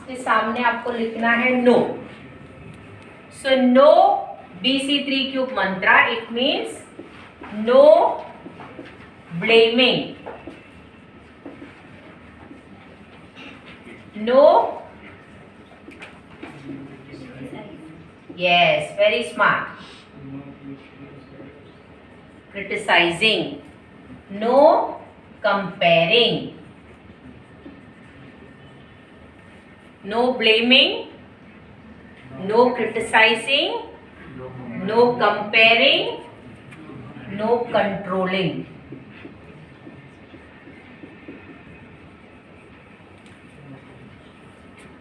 के सामने आपको लिखना है no. So no BC3 cube mantra, it means no blaming, no, yes, very smart, criticizing, no comparing, no blaming, no criticizing, no comparing, no controlling.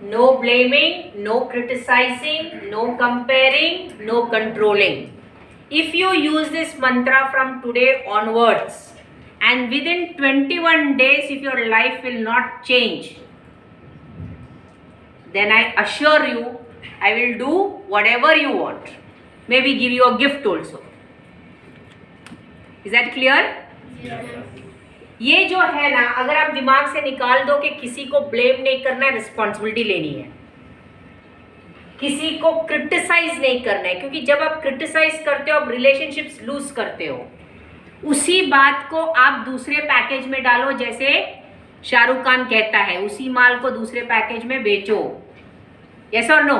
No blaming, no criticizing, no comparing, no controlling. If you use this mantra from today onwards, and within 21 days if your life will not change, then I assure you I will do whatever you want. Maybe give you a gift also. Is that clear? Yes. ये जो है ना, अगर आप दिमाग से निकाल दो कि किसी को ब्लेम नहीं करना है, रिस्पॉन्सिबिलिटी लेनी है, किसी को क्रिटिसाइज नहीं करना है, क्योंकि जब आप क्रिटिसाइज करते हो आप रिलेशनशिप्स लूज करते हो. उसी बात को आप दूसरे पैकेज में डालो, जैसे शाहरुख खान कहता है, उसी माल को दूसरे पैकेज में बेचो. यस और नो?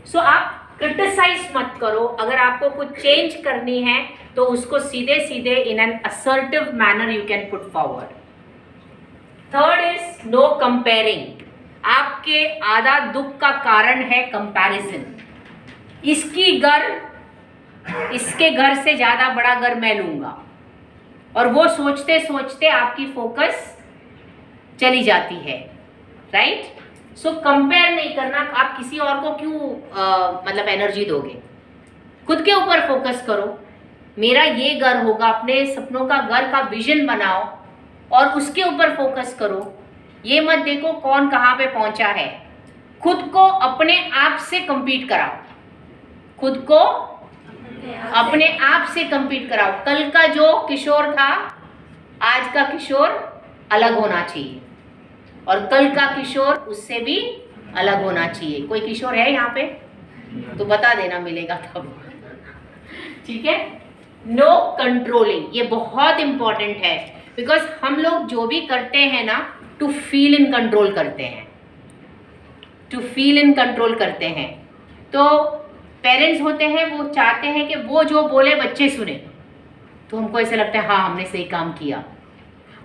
सो आप क्रिटिसाइज मत करो. अगर आपको कुछ चेंज करनी है तो उसको सीधे सीधे in an assertive manner you can put forward. Third is no comparing. आपके आधा दुख का कारण है कंपैरिजन. इसके घर से ज्यादा बड़ा घर मैं लूंगा, और वो सोचते सोचते आपकी फोकस चली जाती है. राइट? सो कंपेयर नहीं करना. आप किसी और को क्यों मतलब एनर्जी दोगे? खुद के ऊपर फोकस करो. मेरा ये घर होगा, अपने सपनों का घर का विजन बनाओ और उसके ऊपर फोकस करो. ये मत देखो कौन कहाँ पे पहुंचा है. खुद को अपने आप से compete कराओ. खुद को अपने आप से compete कराओ. कल का जो किशोर था, आज का किशोर अलग होना चाहिए, और कल का किशोर उससे भी अलग होना चाहिए. कोई किशोर है यहाँ पे तो बता देना, मिलेगा तब. ठीक है? No controlling. ये बहुत इंपॉर्टेंट है, बिकॉज हम लोग जो भी करते हैं ना, टू फील इन कंट्रोल करते हैं. टू फील इन कंट्रोल करते हैं. तो पेरेंट्स होते हैं, वो चाहते हैं कि वो जो बोले बच्चे सुने, तो हमको ऐसा लगता है हाँ हमने सही काम किया.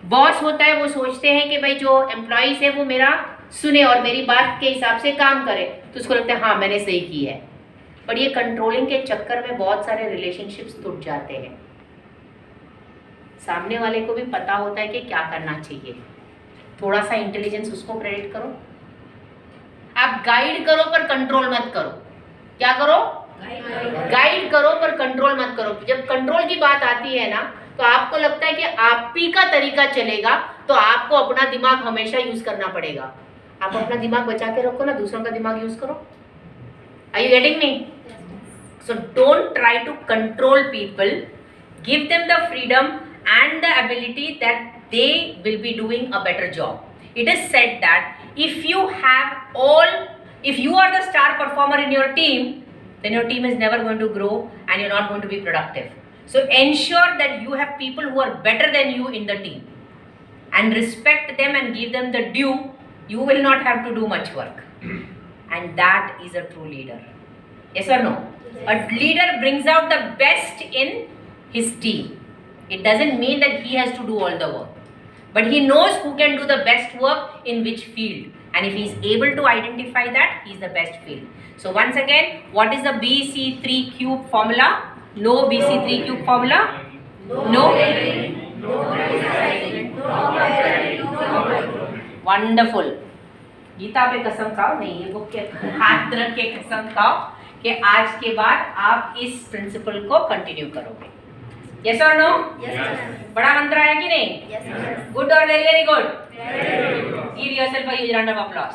बॉस होता है, वो सोचते हैं कि भाई जो एम्प्लॉइज है वो मेरा सुने और मेरी बात के हिसाब से काम करे, तो उसको लगता है हाँ मैंने सही की है. पर ये कंट्रोलिंग के चक्कर में बहुत सारे रिलेशनशिप्स टूट जाते हैं. सामने वाले को भी पता होता है कि क्या करना चाहिए. थोड़ा सा इंटेलिजेंस उसको क्रेडिट करो. आप गाइड करो पर कंट्रोल मत करो. क्या करो? गाइड करो पर कंट्रोल मत करो. जब कंट्रोल की बात आती है ना, तो आपको लगता है कि आप ही का तरीका चलेगा, तो आपको अपना दिमाग हमेशा यूज करना पड़ेगा. आप अपना दिमाग बचा के रखो ना, दूसरों का दिमाग यूज करो. Are you getting me? So don't try to control people. Give them the freedom and the ability that they will be doing a better job. It is said that if you are the star performer in your team, then your team is never going to grow and you're not going to be productive. So ensure that you have people who are better than you in the team, and respect them and give them the due. You will not have to do much work. And that is a true leader. Yes or no? A leader brings out the best in his team. It doesn't mean that he has to do all the work, but he knows who can do the best work in which field, and if he is able to identify that, he is the best field. So once again, what is the BC3 cube formula? No BC3 cube formula? No. Wonderful. Gita पे कसम खाओ, नहीं ये book के हाथ रख के कसम खाओ कि आज के बाद आप इस प्रिंसिपल को कंटिन्यू करोगे. यस और नो? बड़ा मंत्र है कि नहीं? गुड और very very good. Give yourself a huge round of applause.